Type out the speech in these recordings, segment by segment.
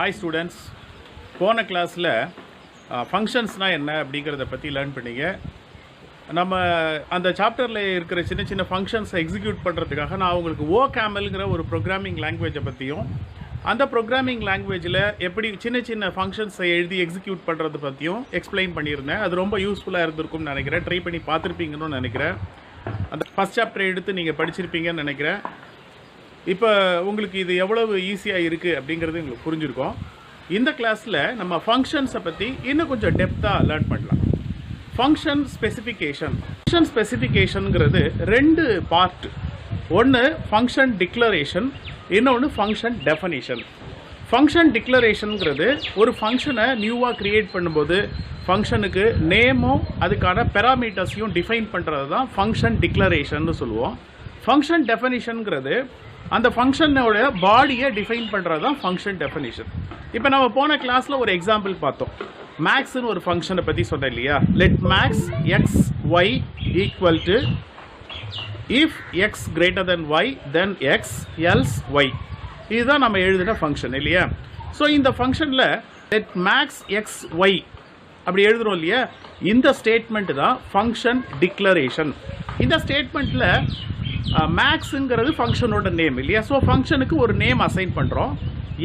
Hi students, போன கிளாஸில் ஃபங்க்ஷன்ஸ்னால் என்ன அப்படிங்கிறத பற்றி லேர்ன் பண்ணிங்க. நம்ம அந்த சாப்டரில் இருக்கிற சின்ன சின்ன ஃபங்க்ஷன்ஸை எக்ஸிக்யூட் பண்ணுறதுக்காக நான் உங்களுக்கு OCamlங்கிற ஒரு ப்ரோக்ராமிங் லாங்குவேஜை பற்றியும் அந்த ப்ரோக்ராமிங் லாங்குவேஜில் எப்படி சின்ன சின்ன ஃபங்க்ஷன்ஸை எழுதி எக்ஸிக்யூட் பண்ணுறது பற்றியும் எக்ஸ்பிளைன் பண்ணியிருந்தேன். அது ரொம்ப யூஸ்ஃபுல்லாக இருந்திருக்கும்னு நினைக்கிறேன். ட்ரை பண்ணி பார்த்துருப்பீங்கன்னு நினைக்கிறேன். அந்த ஃபஸ்ட் சாப்டரை எடுத்து நீங்கள் படிச்சிருப்பீங்கன்னு நினைக்கிறேன். இப்போ உங்களுக்கு இது எவ்வளவு ஈஸியாக இருக்குது அப்படிங்கிறது உங்களுக்கு புரிஞ்சிருக்கும். இந்த கிளாஸில் நம்ம ஃபங்க்ஷன்ஸை பற்றி இன்னும் கொஞ்சம் டெப்த்தாக லேர்ன் பண்ணலாம். ஃபங்க்ஷன் ஸ்பெசிஃபிகேஷனுங்கிறது ரெண்டு பார்ட். ஒன்று ஃபங்க்ஷன் டிக்ளரேஷன், இன்னொன்று ஃபங்க்ஷன் டெஃபனிஷன். ஃபங்க்ஷன் டிக்ளரேஷனுங்கிறது ஒரு ஃபங்க்ஷனை நியூவாக க்ரியேட் பண்ணும்போது ஃபங்க்ஷனுக்கு நேமும் அதுக்கான பெராமீட்டர்ஸையும் டிஃபைன் பண்ணுறது தான் ஃபங்க்ஷன் டிக்ளரேஷன் சொல்லுவோம். ஃபங்க்ஷன் டெஃபனிஷனுங்கிறது அந்த ஃபங்க்ஷனோட பாடியை டிஃபைன் பண்ணுறது தான் ஃபங்க்ஷன் டெஃபனிஷன். இப்போ நம்ம போன கிளாஸில் ஒரு எக்ஸாம்பிள் பார்த்தோம். மேக்ஸ்னு ஒரு ஃபங்க்ஷனை பற்றி சொன்னேன் இல்லையா? Let max X Y equal to if X greater then Y then X else Y. இதுதான் நம்ம எழுதின ஃபங்க்ஷன் இல்லையா? ஸோ இந்த ஃபங்க்ஷனில் லெட் மேக்ஸ் எக்ஸ் ஒய் அப்படி எழுதுகிறோம் இல்லையா? இந்த ஸ்டேட்மெண்ட் தான் ஃபங்க்ஷன் டிக்ளரேஷன். இந்த ஸ்டேட்மெண்ட்டில் மேக்ஸுங்கிறது ஃபங்க்ஷனோட நேம் இல்லையா? ஸோ ஃபங்க்ஷனுக்கு ஒரு நேம் அசைன் பண்ணுறோம்.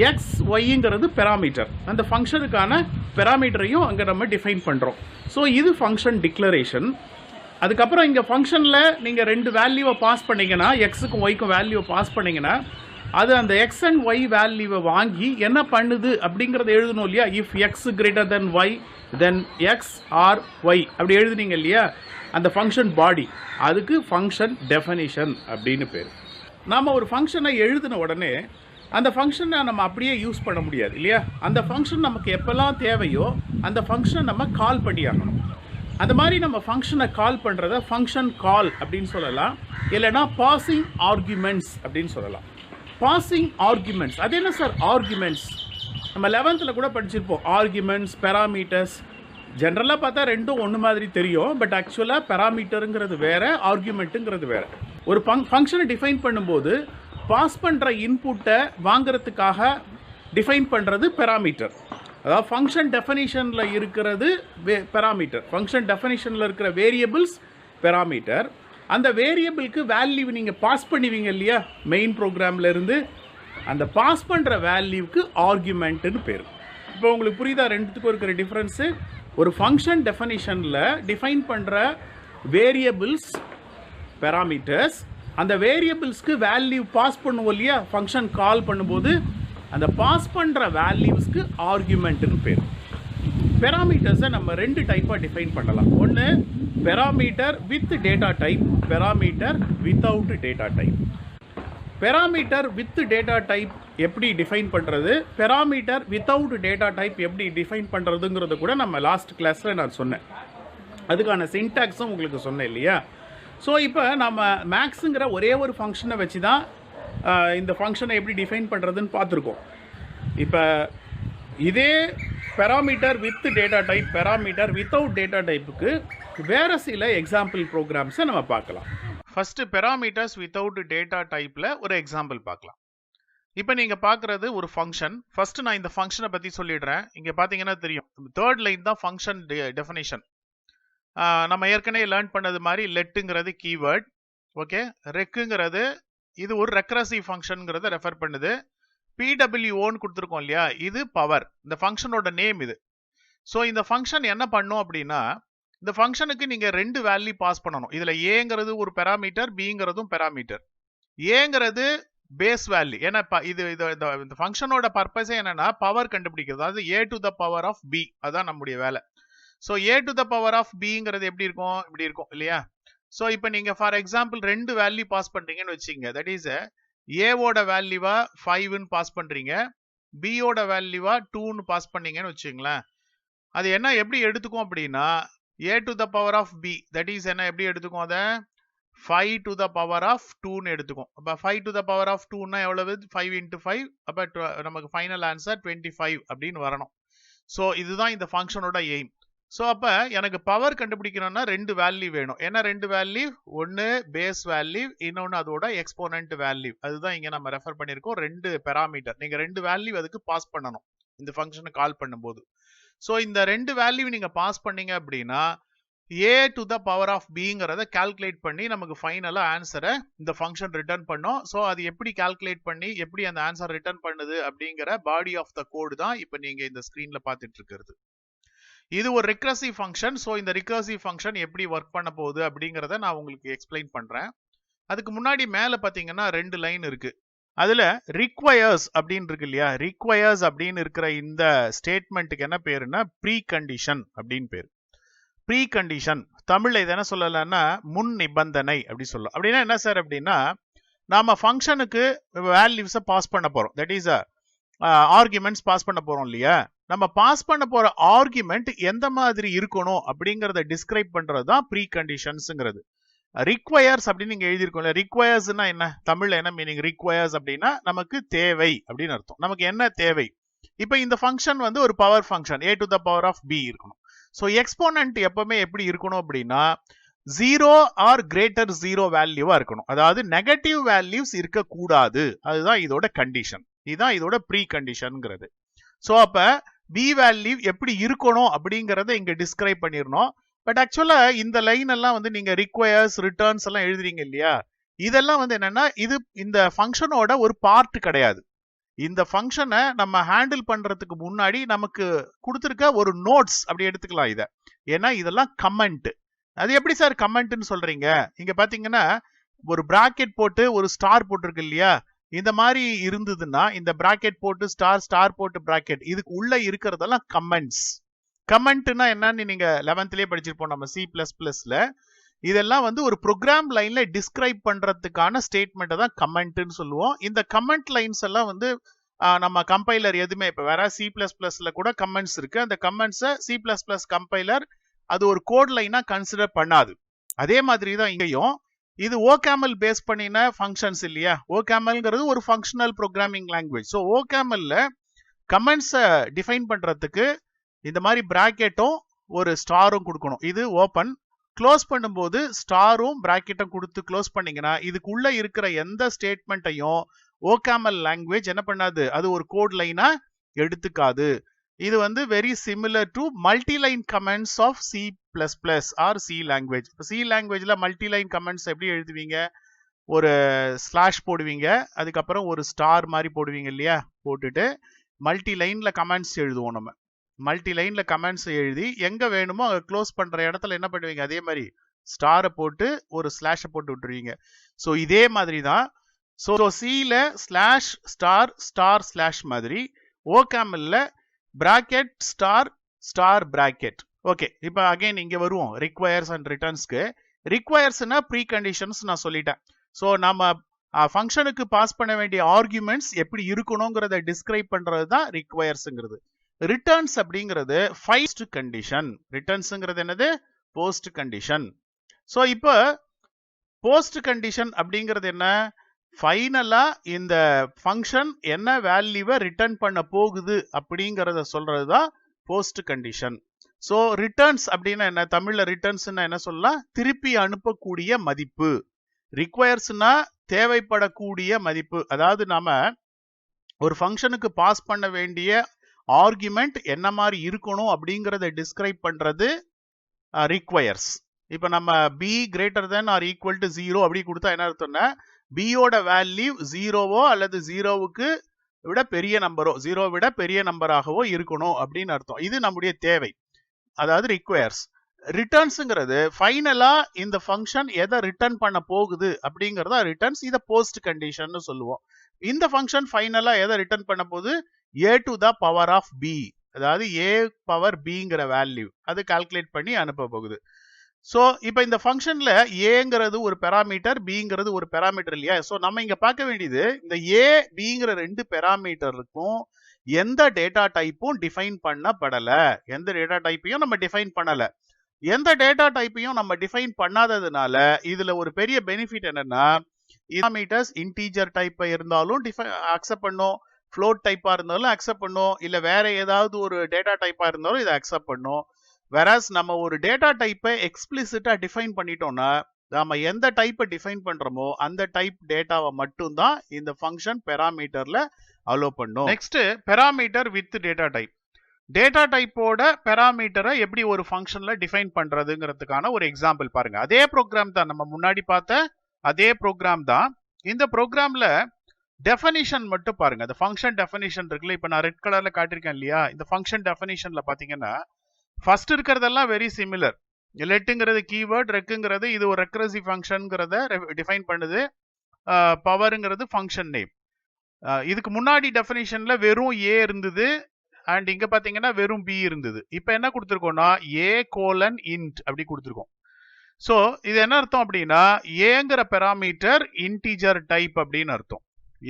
எக்ஸ் ஒய்ங்கிறது பெராமீட்டர், அந்த ஃபங்க்ஷனுக்கான பெராமீட்டரையும் அங்கே நம்ம டிஃபைன் பண்ணுறோம். ஸோ இது ஃபங்க்ஷன் டிக்ளரேஷன். அதுக்கப்புறம் இங்கே ஃபங்க்ஷனில் நீங்கள் ரெண்டு வேல்யூவை பாஸ் பண்ணிங்கன்னா, எக்ஸுக்கும் ஒய்க்கும் வேல்யூவை பாஸ் பண்ணிங்கன்னா அது அந்த எக்ஸ் அண்ட் ஒய் வேல்யூவை வாங்கி என்ன பண்ணுது அப்படிங்கிறத எழுதணும் இல்லையா? If X greater then Y then X or Y அப்படி எழுதுனீங்க இல்லையா? அந்த ஃபங்க்ஷன் பாடி, அதுக்கு ஃபங்க்ஷன் டெஃபனிஷன் அப்படின்னு பேர். நாம் ஒரு ஃபங்க்ஷனை எழுதின உடனே அந்த ஃபங்க்ஷனை நம்ம அப்படியே யூஸ் பண்ண முடியாது இல்லையா? அந்த ஃபங்க்ஷன் நமக்கு எப்போல்லாம் தேவையோ அந்த ஃபங்க்ஷனை நம்ம கால் பண்ணி ஆகணும். அந்த மாதிரி நம்ம ஃபங்க்ஷனை கால் பண்ணுறத ஃபங்க்ஷன் கால் அப்படின்னு சொல்லலாம், இல்லைனா பாசிங் ஆர்குமெண்ட்ஸ் அப்படின்னு சொல்லலாம். பாசிங் ஆர்குமெண்ட்ஸ், அது என்ன சார் ஆர்குமெண்ட்ஸ்? நம்ம 11th கூட படிச்சிருப்போம். Arguments, parameters. ஜென்ரலாக பார்த்தா ரெண்டும் ஒன்று மாதிரி தெரியும், பட் ஆக்சுவலாக பெராமீட்டருங்கிறது வேறு, ஆர்குமெண்ட்டுங்கிறது வேறு. ஒரு ஃபங்க்ஷனை டிஃபைன் பண்ணும்போது பாஸ் பண்ணுற இன்புட்டை வாங்கிறதுக்காக டிஃபைன் பண்ணுறது பெராமீட்டர். அதாவது ஃபங்க்ஷன் டெஃபனிஷனில் இருக்கிறது பெராமீட்டர். ஃபங்க்ஷன் டெஃபனிஷனில் இருக்கிற வேரியபிள்ஸ் பெராமீட்டர். அந்த வேரியபிளுக்கு வேல்யூ நீங்கள் பாஸ் பண்ணுவீங்க இல்லையா மெயின் ப்ரோக்ராம்லேருந்து, அந்த பாஸ் பண்ணுற வேல்யூவுக்கு ஆர்குமெண்ட்டுன்னு பேர். இப்போ உங்களுக்கு புரியுதா ரெண்டுத்துக்கும் இருக்கிற டிஃப்ரென்ஸு? ஒரு ஃபங்க்ஷன் டெஃபனிஷனில் டிஃபைன் பண்ணுற வேரியபிள்ஸ் பெராமீட்டர்ஸ், அந்த வேரியபிள்ஸ்க்கு வேல்யூ பாஸ் பண்ணுவோம் இல்லையா ஃபங்க்ஷன் கால் பண்ணும்போது, அந்த பாஸ் பண்ணுற வேல்யூஸ்க்கு ஆர்குமெண்ட்டுன்னு பேர். பெராமீட்டர்ஸை நம்ம ரெண்டு டைப்பாக டிஃபைன் பண்ணலாம். ஒன்று parameter with data type, parameter without data type. Parameter with data type எப்படி டிஃபைன் பண்ணுறது, பெராமீட்டர் வித்தவுட் டேட்டா டைப் எப்படி டிஃபைன் பண்ணுறதுங்கிறத கூட நம்ம லாஸ்ட் கிளாஸில் நான் சொன்னேன். அதுக்கான சின்டாக்ஸும் உங்களுக்கு சொன்னேன் இல்லையா? ஸோ இப்போ நம்ம மேக்ஸுங்கிற ஒரே ஒரு ஃபங்க்ஷனை வச்சு தான் இந்த ஃபங்க்ஷனை எப்படி டிஃபைன் பண்ணுறதுன்னு பார்த்துருக்கோம். இப்போ இதே parameter with data type, parameter without data டைப்புக்கு வேறு சில எக்ஸாம்பிள் ப்ரோக்ராம்ஸை நம்ம பார்க்கலாம். ஃபஸ்ட்டு பெராமீட்டர்ஸ் வித்தவுட் டேட்டா டைப்பில் ஒரு எக்ஸாம்பிள் பார்க்கலாம். இப்போ நீங்கள் பார்க்குறது ஒரு ஃபங்க்ஷன். ஃபஸ்ட்டு நான் இந்த ஃபங்க்ஷனை பற்றி சொல்லிடுறேன். இங்கே பார்த்தீங்கன்னா தெரியும், 3rd லைன் தான் ஃபங்க்ஷன் டெஃபினேஷன். நம்ம ஏற்கனவே லேர்ன் பண்ணது மாதிரி லெட்டுங்கிறது கீவேர்ட், ஓகே. ரெக்குங்கிறது இது ஒரு ரெக்ரசிவ் ஃபங்க்ஷனுங்கிறத ரெஃபர் பண்ணுது. PWOன்னு கொடுத்துருக்கோம் இல்லையா, இது பவர், இந்த ஃபங்க்ஷனோட நேம் இது. ஸோ இந்த ஃபங்க்ஷன் என்ன பண்ணும் அப்படின்னா, இந்த ஃபங்க்ஷனுக்கு நீங்கள் ரெண்டு வேல்யூ பாஸ் பண்ணணும். இதில் ஏங்கிறது ஒரு பெராமீட்டர், பிங்கிறதும் பெராமீட்டர். ஏங்கிறது பேஸ் வேல்யூ. ஏன்னா இந்த ஃபங்க்ஷனோட பர்பஸே என்னன்னா பவர் கண்டுபிடிக்கிறது, அதாவது a to the power of b, அதான் நம்முடைய வேலை. So a to the power of bங்கிறது எப்படி இருக்கும், இப்படி இருக்கும் இல்லையா? ஸோ இப்போ நீங்கள் ஃபார் எக்ஸாம்பிள் ரெண்டு வேல்யூ பாஸ் பண்ணுறீங்கன்னு வச்சுங்க. தட் இஸ் ஏவோட வேல்யூவா 5ன்னு பாஸ் பண்ணுறீங்க, பியோட வேல்யூவா 2ன்னு பாஸ் பண்ணீங்கன்னு வச்சுங்களேன். அது என்ன எப்படி எடுத்துக்கும் அப்படின்னா a to the power of b, that is என்ன எப்படி எடுத்துக்கும், அதை 5 to the power of 2ன்னு எடுத்துக்கும். அப்போ 5 to the power of 2ன்னா எவ்வளவு, 5 into 5, அப்போ நமக்கு ஃபைனல் ஆன்சர் 25 அப்படின்னு வரணும். ஸோ இதுதான் இந்த ஃபங்க்ஷனோட எய்ம். ஸோ அப்போ எனக்கு பவர் கண்டுபிடிக்கணும்னா ரெண்டு வேல்யூ வேணும். ஏன்னா ரெண்டு வேல்யூ, ஒன்று பேஸ் வேல்யூ, இன்னொன்று அதோட எக்ஸ்போனன்ட் வேல்யூ. அதுதான் இங்கே நம்ம ரெஃபர் பண்ணியிருக்கோம். ரெண்டு பெராமீட்டர் நீங்கள் ரெண்டு வேல்யூ அதுக்கு பாஸ் பண்ணணும் இந்த ஃபங்க்ஷனை கால் பண்ணும்போது. ஸோ இந்த ரெண்டு வேல்யூ நீங்கள் பாஸ் பண்ணீங்க அப்படின்னா a to the power of bங்கிறத கால்குலேட் பண்ணி நமக்கு ஃபைனலாக ஆன்சரை இந்த ஃபங்க்ஷன் ரிட்டர்ன் பண்ணோம். ஸோ அது எப்படி கால்குலேட் பண்ணி எப்படி அந்த ஆன்சர் ரிட்டர்ன் பண்ணுது அப்படிங்கிற பாடி ஆஃப் த கோடு தான் இப்போ நீங்கள் இந்த ஸ்க்ரீனில் பார்த்துட்டு இருக்கிறது. இது ஒரு ரிகர்சிவ் ஃபங்க்ஷன். ஸோ இந்த ரிகர்சிவ் ஃபங்க்ஷன் எப்படி ஒர்க் பண்ண போகுது அப்படிங்கிறத நான் உங்களுக்கு எக்ஸ்பிளைன் பண்ணுறேன். அதுக்கு முன்னாடி மேலே பார்த்தீங்கன்னா ரெண்டு லைன் இருக்கு. அதில் ரிக்வயர்ஸ் அப்படின்னு இருக்கு இல்லையா, ரிக்வயர்ஸ் அப்படின்னு இருக்கிற இந்த ஸ்டேட்மெண்ட்டுக்கு என்ன பேருன்னா ப்ரீ கண்டிஷன் அப்படின்னு பேர். ப்ரீ கண்டிஷன் தமிழ்ல இதை என்ன சொல்லலாம்னா முன் நிபந்தனை அப்படி சொல்லலாம். அப்படின்னா என்ன சார் அப்படின்னா, நாம ஃபங்க்ஷனுக்கு வேல்யூஸை பாஸ் பண்ண போறோம். தட் இஸ் ஆர்குமெண்ட்ஸ் பாஸ் பண்ண போறோம் இல்லையா. நம்ம பாஸ் பண்ண போற ஆர்குமெண்ட் எந்த மாதிரி இருக்கணும் அப்படிங்கறத டிஸ்கிரைப் பண்றது தான் ப்ரீ கண்டிஷன்ஸ்ங்கிறது. ரிக்வயர்ஸ் அப்படின்னு நீங்க எழுதியிருக்கோம்ல, ரிக்வயர்ஸ்னா என்ன, தமிழ்ல என்ன மீனிங்? ரிக்வயர்ஸ் அப்படின்னா நமக்கு தேவை அப்படின்னு அர்த்தம். நமக்கு என்ன தேவை? இப்போ இந்த ஃபங்க்ஷன் வந்து ஒரு power function, a to the power of b இருக்கணும். ஸோ எக்ஸ்போனன்ட் எப்பவுமே எப்படி இருக்கணும் அப்படின்னா 0 ஆர் கிரேட்டர் 0 வேல்யூவா இருக்கணும். அதாவது நெகட்டிவ் வேல்யூஸ் இருக்கக்கூடாது. அதுதான் இதோட கண்டிஷன். இதுதான் இதோட ப்ரீ கண்டிஷன்ங்கிறது. ஸோ அப்ப பி வேல்யூ எப்படி இருக்கணும் அப்படிங்கறத இங்க டிஸ்கிரைப் பண்ணிடணும். பட் ஆக்சுவலா இந்த லைன் எல்லாம் வந்து நீங்க ரிக்வயர்ஸ் ரிட்டர்ன்ஸ் எல்லாம் எழுதுறீங்க இல்லையா, இதெல்லாம் வந்து என்னன்னா இது இந்த ஃபங்க்ஷனோட ஒரு பார்ட் கிடையாது. இந்த ஃபங்க்ஷனை நம்ம ஹேண்டில் பண்றதுக்கு முன்னாடி நமக்கு கொடுத்துருக்க ஒரு நோட்ஸ் அப்படி எடுத்துக்கலாம் இதை. ஏன்னா இதெல்லாம் கமெண்ட். அது எப்படி சார் கமெண்ட்னு சொல்றீங்க? இங்க பாத்தீங்கன்னா ஒரு பிராக்கெட் போட்டு ஒரு ஸ்டார் போட்டிருக்கு இல்லையா, இந்த மாதிரி இருந்ததுன்னா இந்த பிராக்கெட் போட்டு ஸ்டார் போட்டு பிராக்கெட் இதுக்கு உள்ள இருக்கிறதெல்லாம் கமெண்ட்ஸ். கமெண்ட்னா என்னன்னு நீங்க 11th படிச்சிருப்போம் நம்ம C++ல. இதெல்லாம் வந்து ஒரு ப்ரோக்ராம் லைன்ல டிஸ்கிரைப் பண்றதுக்கான ஸ்டேட்மெண்ட் தான் கமெண்ட்னு சொல்லுவோம். இந்த கமெண்ட் லைன்ஸ் எல்லாம் வந்து நம்ம கம்பைலர் எதுவுமே இப்ப வேற C++ல கூட கமெண்ட்ஸ் இருக்கு. அந்த கமெண்ட்ஸை C++ கம்பைலர் அது ஒரு கோட் லைனா கன்சிடர் பண்ணாது. அதே மாதிரி தான் இங்கேயும் இது OCaml பேஸ் பண்ணின ஃபங்க்ஷன்ஸ் இல்லையா. OCamlங்கிறது ஒரு ஃபங்க்ஷனல் ப்ரோக்ராமிங் லாங்குவேஜ். ஸோ OCamlல கமெண்ட்ஸை டிஃபைன் பண்றதுக்கு இந்த மாதிரி பிராக்கெட்டும் ஒரு ஸ்டாரும் கொடுக்கணும். இது ஓப்பன். க்ளோஸ் பண்ணும்போது ஸ்டாரும் பிராக்கெட்டும் கொடுத்து க்ளோஸ் பண்ணீங்கன்னா இதுக்குள்ள இருக்கிற எந்த ஸ்டேட்மெண்ட்டையும் OCaml லாங்குவேஜ் என்ன பண்ணாது, அது ஒரு கோட் லைனா எடுத்துக்காது. இது வந்து very similar to multiline comments of C++ or C language. C லாங்குவேஜ்ல மல்டிலைன் கமெண்ட்ஸ் எப்படி எழுதுவீங்க? ஒரு ஸ்லாஷ் போடுவீங்க, அதுக்கப்புறம் ஒரு ஸ்டார் மாதிரி போடுவீங்க இல்லையா, போட்டுட்டு மல்டி லைன்ல கமெண்ட்ஸ் எழுதுவோம். நம்ம மல்டி லைன்ல கமெண்ட்ஸ் எழுதி எங்க வேணுமோ அங்க க்ளோஸ் பண்ற இடத்துல என்ன பண்ணுவீங்க, அதே மாதிரி ஸ்டாரை போட்டு ஒரு ஸ்லாஷை போட்டு விட்டுருவீங்க. ஸோ இதே மாதிரி தான். ஸோ சில ஸ்லாஷ் ஸ்டார் ஸ்லாஷ் மாதிரி OCamlல பிராக்கெட் ஸ்டார் பிராக்கெட். ஓகே, இப்போ அகைன் இங்க வருவோம் ரிக்வயர்ஸ் அண்ட் ரிட்டர்ன்ஸ்க்கு. ரிக்வயர்ஸ்னா ப்ரீ கண்டிஷன்ஸ் நான் சொல்லிட்டேன். ஸோ நம்ம ஃபங்க்ஷனுக்கு பாஸ் பண்ண வேண்டிய ஆர்குமெண்ட்ஸ் எப்படி இருக்கணுங்கிறத டிஸ்கிரைப் பண்றது தான் ரிக்வயர்ஸ்ங்கிறது. ரிட்டர்ன்ஸ் அப்படிங்கிறது ஃபர்ஸ்ட் கண்டிஷன். ரிட்டர்ன்ஸ்ங்கிறது என்னது? Post condition. ஸோ இப்போ போஸ்ட் கண்டிஷன் அப்படிங்கிறது என்ன? ஃபைனலா இந்த ஃபங்க்ஷன் என்ன வேல்யூவை ரிட்டர்ன் பண்ண போகுது அப்படிங்கிறத சொல்றது தான் போஸ்ட் கண்டிஷன். ஸோ ரிட்டர்ன்ஸ் அப்படின்னா என்ன? தமிழ்ல ரிட்டர்ன்ஸ்னா என்ன சொல்லலாம்? திருப்பி அனுப்பக்கூடிய மதிப்பு. ரிக்வயர்ஸ்னா தேவைப்படக்கூடிய மதிப்பு. அதாவது நாம ஒரு ஃபங்க்ஷனுக்கு பாஸ் பண்ண வேண்டிய ஆர்குமெண்ட் என்ன மாதிரி இருக்கணும் அப்படிங்கறத டிஸ்கிரைப் பண்றது ரிக்வயர்ஸ். இப்ப நம்ம b greater than or equal to 0 அப்படி கொடுத்தா என்ன அர்த்தம்னா b ஓட வேல்யூ 0வோ அல்லது 0வுக்கு விட பெரிய நம்பரோ 0 விட பெரிய நம்பராகவோ இருக்கணும் அப்படின்னு அர்த்தம். இது நம்முடைய தேவை, அதாவது ரிக்வயர்ஸ். ரிட்டர்ன்ஸ்ங்கிறது ஃபைனலா இந்த ஃபங்க்ஷன் எதை ரிட்டர்ன் பண்ண போகுது அப்படிங்கறத ரிட்டர்ன்ஸ். இதை போஸ்ட் கண்டிஷன் சொல்லுவோம். இந்த ஃபங்க்ஷன் ஃபைனலா எதை ரிட்டர்ன் பண்ண போகுது? a to the power of b, அதாவது a பவர் bங்கிற வேல்யூ அது கால்குலேட் பண்ணி அனுப்ப போகுது. ஸோ இப்போ இந்த ஃபங்க்ஷன்ல ஏங்கிறது ஒரு பெராமீட்டர், பிங்கிறது ஒரு பெராமீட்டர் இல்லையா. ஸோ நம்ம இங்க பார்க்க வேண்டியது இந்த ஏ பிங்கிற ரெண்டு பெராமீட்டருக்கும் எந்த டேட்டா டைப்பும் டிஃபைன் பண்ணப்படல. எந்த டேட்டா டைப்பையும் நம்ம டிஃபைன் பண்ணல. எந்த டேட்டா டைப்பையும் நம்ம டிஃபைன் பண்ணாததுனால இதுல ஒரு பெரிய பெனிஃபிட் என்னன்னா, பெராமீட்டர்ஸ் இன்டீஜர் டைப்பா இருந்தாலும் அக்செப்ட் பண்ணும், ஃப்ளோட் டைப்பா இருந்தாலும் அக்செப்ட் பண்ணும், இல்ல வேற ஏதாவது ஒரு டேட்டா டைப்பா இருந்தாலும் இதை அக்செப்ட் பண்ணும். whereas நம்ம ஒரு டேட்டா டைப்பை எக்ஸ்பிளிசிட்டா டிஃபைன் பண்ணிட்டோம்னா நாம எந்த டைப்பை டிஃபைன் பண்றோமோ அந்த டைப் டேட்டாவை மட்டும் தான் இந்த ஃபங்க்ஷன் பெராமீட்டர்ல அலோ பண்ணும். Next parameter with data type. Data டைப்போட பெராமீட்டரை எப்படி ஒரு ஃபங்க்ஷன்ல டிஃபைன் பண்றதுங்கிறதுக்கான ஒரு எக்ஸாம்பிள் பாருங்க. அதே ப்ரோக்ராம் தான், நம்ம முன்னாடி பார்த்த அதே ப்ரோக்ராம் தான். இந்த ப்ரோக்ராம்ல டெஃபனிஷன் மட்டும் பாருங்க. அந்த ஃபங்க்ஷன் டெஃபனிஷன் இருக்குல்ல, இப்போ நான் ரெட் கலர்ல காட்டியிருக்கேன் இல்லையா, இந்த ஃபங்க்ஷன் டெஃபனிஷன்ல பாத்தீங்கன்னா ஃபர்ஸ்ட் இருக்கிறதெல்லாம் வெரி சிமிலர். லெட்டுங்கிறது கீவேர்ட், ரெக்குங்கிறது இது ஒரு ரெக்கரசிவ் ஃபங்க்ஷன்ங்கிறத டிஃபைன் பண்ணுது, பவருங்கிறது ஃபங்க்ஷன் நேம். இதுக்கு முன்னாடி டெஃபனிஷன்ல வெறும் ஏ இருந்தது அண்ட் இங்க பாத்தீங்கன்னா வெறும் பி இருந்தது. இப்போ என்ன கொடுத்துருக்கோம்னா a:int அப்படி கொடுத்துருக்கோம். ஸோ இது என்ன அர்த்தம் அப்படின்னா ஏங்கிற பெராமீட்டர் இன்டீஜர் டைப் அப்படின்னு அர்த்தம்.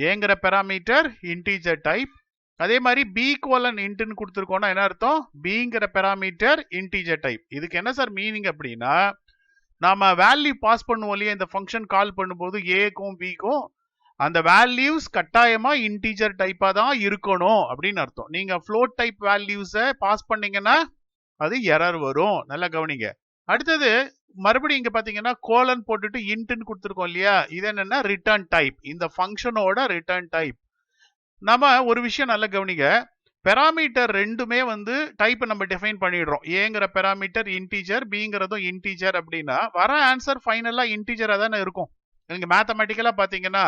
ஏங்கிற பெராமீட்டர் இன்டீஜர் டைப். அதே மாதிரி b:int கொடுத்துருக்கோம்னா என்ன அர்த்தம், பிங்கிற பெராமீட்டர் இன்டீஜர் டைப். இதுக்கு என்ன சார் மீனிங் அப்படின்னா நாம வேல்யூ பாஸ் பண்ணுவோம் இல்லையா, இந்த ஃபங்க்ஷன் கால் பண்ணும்போது ஏக்கும் பிக்கும் அந்த வேல்யூஸ் கட்டாயமா இன்டீஜர் டைப்பா தான் இருக்கணும் அப்படின்னு அர்த்தம். நீங்க ஃப்ளோட் டைப் வேல்யூஸை பாஸ் பண்ணீங்கன்னா அது எரர் வரும், நல்லா கவனிங்க. அடுத்தது மறுபடியும் இங்க பாத்தீங்கன்னா கோலன் போட்டுட்டு இன்ட்னு கொடுத்துருக்கோம் இல்லையா, இது என்னன்னா ரிட்டர்ன் டைப், இந்த ஃபங்க்ஷனோட ரிட்டர்ன் டைப். நம்ம ஒரு விஷயம் நல்லா கவனிங்க, பெராமீட்டர் ரெண்டுமே வந்து டைப் நம்ம டிஃபைன் பண்ணிடுறோம். ஏங்கிற பெராமீட்டர் இன்டீஜர், பிங்கிறதும் இன்டீஜர் அப்படின்னா வர ஆன்சர் ஃபைனலா இன்டீஜரா தானே இருக்கும். நீங்க மேத்தமெட்டிக்கலா பாத்தீங்கன்னா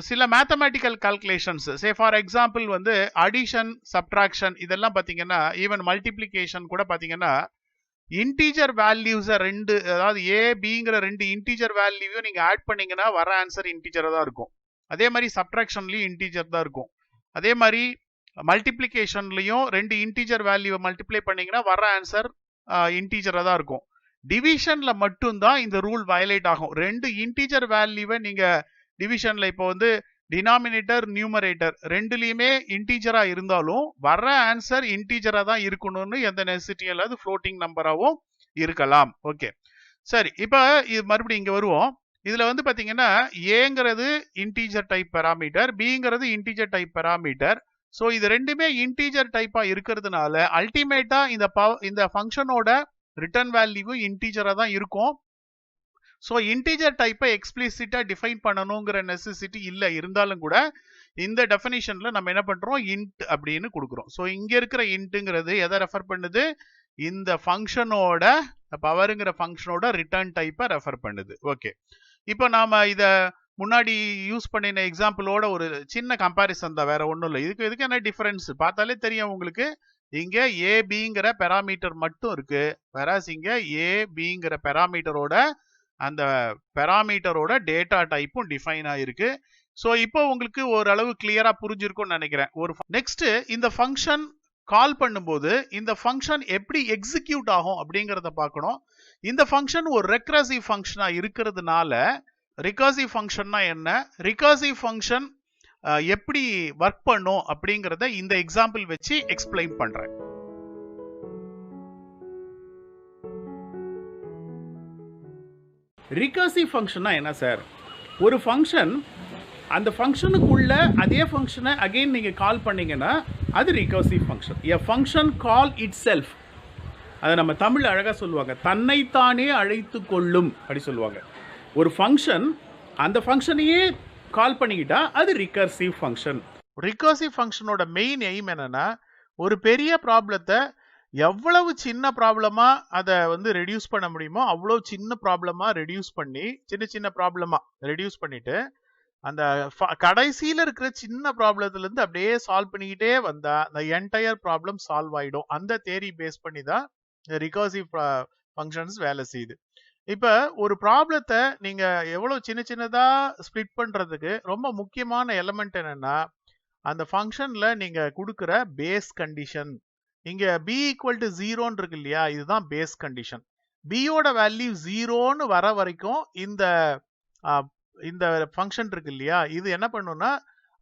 சில mathematical calculations, say for example வந்து அடிஷன், சப்ட்ராக்ஷன் இதெல்லாம் பாத்தீங்கன்னா, ஈவன் மல்டிப்ளிகேஷன் கூட பாத்தீங்கன்னா இன்டீஜர் வேல்யூஸை ரெண்டு, அதாவது ஏ பிங்கிற ரெண்டு இன்டீஜர் வேல்யூவையும் நீங்க ஆட் பண்ணீங்கன்னா வர ஆன்சர் இன்டீஜரா தான் இருக்கும். அதே மாதிரி சப்ட்ராக்ஷன்லயும் இன்டீஜர் தான் இருக்கும். அதே மாதிரி மல்டிப்ளிகேஷன்லயும் ரெண்டு இன்டீஜர் வேல்யூவை மல்டிப்ளை பண்ணீங்கன்னா வர ஆன்சர் இன்டீஜரா தான் இருக்கும். டிவிஷன்ல மட்டும்தான் இந்த ரூல் வயலேட் ஆகும். ரெண்டு இன்டீஜர் வேல்யூவை நீங்க டிவிஷன்ல இப்போ வந்து டினாமினேட்டர், நியூமரேட்டர் ரெண்டுலயுமே இன்டீஜரா இருந்தாலும் வர்ற ஆன்சர் இன்டீஜரா தான் இருக்கணும்னு எந்த நெசசிட்டியும் இல்லாத ஃப்ளோட்டிங் நம்பராகவும் இருக்கலாம். ஓகே சரி, இப்போ இது மறுபடியும் இங்க வருவோம். இதுல வந்து பாத்தீங்கன்னா ஏங்கிறது இன்டீஜர் டைப் பெராமீட்டர், பிங்கிறது இன்டீஜர் டைப் பெராமீட்டர். ஸோ இது ரெண்டுமே இன்டீஜர் டைப்பா இருக்கிறதுனால அல்டிமேட்டா இந்த ஃபங்க்ஷனோட ரிட்டர்ன் வேல்யூ இன்டீஜரா தான் இருக்கும். ஸோ இன்டீஜர் டைப்பை எக்ஸ்பிளிசிட்டா டிஃபைன் பண்ணணுங்கிற நெசசிட்டி இல்லை, இருந்தாலும் கூட இந்த டெஃபினிஷன்ல நம்ம என்ன பண்றோம், இன்ட் அப்படின்னு கொடுக்குறோம். ஸோ இங்க இருக்கிற இன்ட்டுங்கிறது எதை ரெஃபர் பண்ணுது, இந்த ஃபங்க்ஷனோட பவருங்கிற ஃபங்க்ஷனோட ரிட்டர்ன் டைப்பை ரெஃபர் பண்ணுது. ஓகே, இப்போ நாம இத முன்னாடி யூஸ் பண்ணின எக்ஸாம்பிளோட ஒரு சின்ன கம்பாரிசன் தான், வேற ஒன்றும் இல்லை. இதுக்கு என்ன டிஃபரன்ஸ் பார்த்தாலே தெரியும் உங்களுக்கு. இங்க ஏபிங்கிற பெராமீட்டர் மட்டும் இருக்கு, வேறாஸ் இங்க ஏபிங்கிற பெராமீட்டரோட அந்த பெராமீட்டரோட டேட்டா டைப்பும் டிஃபைன் ஆயிருக்கு. ஸோ இப்போ உங்களுக்கு ஓரளவு கிளியரா புரிஞ்சிருக்கும்னு நினைக்கிறேன். ஒரு நெக்ஸ்ட் இந்த ஃபங்க்ஷன் கால் பண்ணும்போது இந்த ஃபங்க்ஷன் எப்படி எக்ஸிக்யூட் ஆகும் அப்படிங்கிறத பார்க்கணும். இந்த ஃபங்க்ஷன் ஒரு ரெக்கரசிவ் ஃபங்க்ஷனா இருக்கிறதுனால, ரிகர்சிவ் ஃபங்க்ஷன்னா என்ன, ரிகர்சிவ் ஃபங்க்ஷன் எப்படி ஒர்க் பண்ணும் அப்படிங்கிறத இந்த எக்ஸாம்பிள் வச்சு எக்ஸ்பிளைன் பண்றேன். ரிகர்சிவ் ஃபங்க்ஷன்னா என்ன சார், ஒரு ஃபங்க்ஷன் அந்த ஃபங்க்ஷனுக்குள்ள அதே ஃபங்க்ஷனை அகெயின் நீங்கள் கால் பண்ணீங்கன்னா அது recursive function. A function call it self, அதை நம்ம தமிழ் அழகாக சொல்லுவாங்க, தன்னைத்தானே அழைத்து கொள்ளும் அப்படி சொல்லுவாங்க. ஒரு ஃபங்க்ஷன் அந்த ஃபங்க்ஷனையே கால் பண்ணிக்கிட்டா அது ரிகர்சிவ் ஃபங்க்ஷன். ரிகர்சிவ் ஃபங்க்ஷனோட மெயின் எய்ம் என்னன்னா, ஒரு பெரிய ப்ராப்ளத்தை எவ்வளவு சின்ன ப்ராப்ளமா அதை வந்து ரெடியூஸ் பண்ண முடியுமோ அவ்வளோ சின்ன ப்ராப்ளமா ரெடியூஸ் பண்ணி, சின்ன சின்ன ப்ராப்ளமா ரெடியூஸ் பண்ணிட்டு அந்த கடைசியில இருக்கிற சின்ன ப்ராப்ளத்துல இருந்து அப்படியே சால்வ் பண்ணிக்கிட்டே வந்தா அந்த என்டையர் ப்ராப்ளம் சால்வ் ஆயிடும். அந்த தேரி பேஸ் பண்ணி தான் ரிகர்சிவ் ஃபங்க்ஷன்ஸ் வேலை செய்யுது. இப்ப ஒரு ப்ராப்ளத்தை நீங்க எவ்வளவு சின்ன சின்னதா ஸ்ப்ளிட் பண்றதுக்கு ரொம்ப முக்கியமான எலமெண்ட் என்னன்னா, அந்த ஃபங்க்ஷன்ல நீங்க கொடுக்குற பேஸ் கண்டிஷன். இங்க b ஈக்குவல் டு 0 இருக்கு இல்லையா, இதுதான் பேஸ் கண்டிஷன். b யோட வேல்யூ 0ன்னு வர வரைக்கும் இந்த ஃபங்க்ஷன் இருக்கு இல்லையா, இது என்ன பண்ணும்னா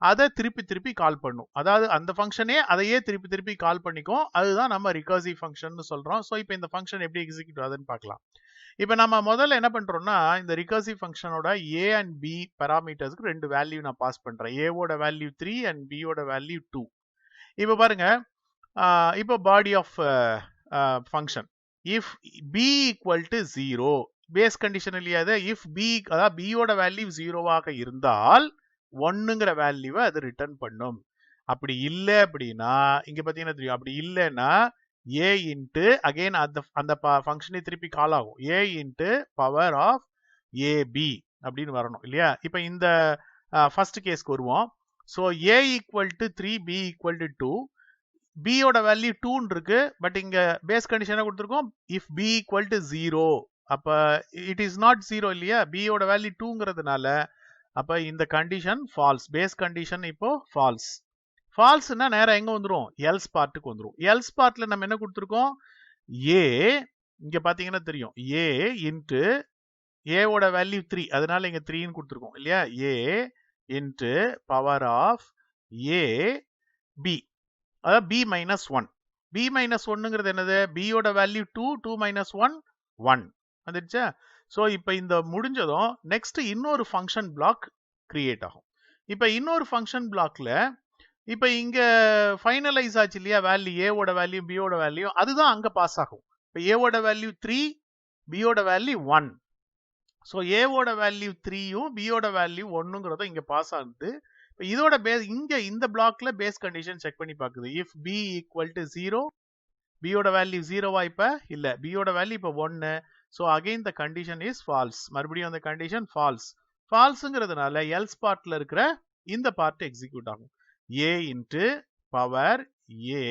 அதை திருப்பி திருப்பி கால் பண்ணும். அதாவது அந்த ஃபங்க்ஷனே அதையே திருப்பி திருப்பி கால் பண்ணிக்கும். அதுதான் நம்ம ரிகர்சிவ் ஃபங்க்ஷன் சொல்றோம். ஸோ இப்போ இந்த ஃபங்க்ஷன் எப்படி எக்ஸிக்யூட் ஆகுதுன்னு பார்க்கலாம். இப்போ நம்ம முதல்ல என்ன பண்றோம்னா, இந்த ரிகர்சிவ் ஃபங்க்ஷனோட a அண்ட் b பாராமீட்டர்ஸ்க்கு ரெண்டு வேல்யூ நான் பாஸ் பண்றேன். a ஓட வேல்யூ 3 அண்ட் b ஓட வேல்யூ 2. இப்போ பாருங்க, இப்போ body of function if B equal to 0 base condition இல்லையா அது இஃப் பி அதாவது பியோட வேல்யூ 0வாக இருந்தால் 1ங்கிற வேல்யூவை அது ரிட்டர்ன் பண்ணும் அப்படி இல்லை அப்படின்னா இங்க பாத்தீங்கன்னா தெரியும் அப்படி இல்லைன்னா ஏ இன்ட்டு அகைன் அந்த ஃபங்க்ஷனை திருப்பி கால் ஆகும் A into power of AB அப்படின்னு வரணும் இல்லையா இப்போ இந்த ஃபர்ஸ்ட் கேஸ்க்கு வருவோம் so A equal to 3 B equal to 2 பியோட வேல்யூ 2 இருக்கு பட் இங்க பேஸ் கண்டிஷனை கொடுத்துருக்கோம் இஃப் பி ஈக்குவல் டு 0 அப்ப இட் இஸ் நாட் 0 இல்லையா பியோட வேல்யூ 2ங்கிறதுனால அப்ப இந்த கண்டிஷன் ஃபால்ஸ் பேஸ் கண்டிஷன் இப்போ ஃபால்ஸ் ஃபால்ஸ்னா நேரா எங்க வந்துரும் எல்ஸ் பார்ட்டுக்கு வந்துரும் எல்ஸ் பார்ட்ல நம்ம என்ன கொடுத்துருக்கோம் ஏ இங்க பாத்தீங்கன்னா தெரியும் ஏ இன்ட்டு ஏவோட வேல்யூ 3 அதனால இங்க 3ன்னு கொடுத்துருக்கோம் இல்லையா a into power of a b அதாவது பி மைனஸ் 1 பி மைனஸ் 1ங்கிறது என்னது பியோட வேல்யூ 2 2 மைனஸ் 1 1 வந்துடுச்சா ஸோ இப்போ இந்த முடிஞ்சதும் நெக்ஸ்ட் இன்னொரு ஃபங்க்ஷன் பிளாக் கிரியேட் ஆகும் இப்போ இன்னொரு ஃபங்க்ஷன் பிளாக்ல இப்போ இங்க ஃபைனலைஸ் ஆச்சு இல்லையா வேல்யூ ஏவோட வேல்யூ பியோட வேல்யூ அதுதான் அங்க பாஸ் ஆகும் இப்போ ஏவோட வேல்யூ 3 பியோட வேல்யூ 1 ஸோ ஏவோட வேல்யூ 3யும் பியோட வேல்யூ 1ங்கிறதும் இங்க பாஸ் ஆகுது இப்போ இதோட பேஸ் இங்க இந்த பிளாக்ல பேஸ் கண்டிஷன் செக் பண்ணி பார்க்குது இஃப் பி ஈக்குவல் டு 0 பியோட வேல்யூ 0வா இப்ப இல்ல பியோட வேல்யூ இப்ப 1 so again the condition is false மறுபடியும் அந்த கண்டிஷன் ஃபால்ஸ் ஃபால்ஸுங்கிறதுனால எல்ஸ் பார்ட்ல இருக்கிற இந்த பார்ட் எக்ஸிக்யூட் ஆகும் A into power a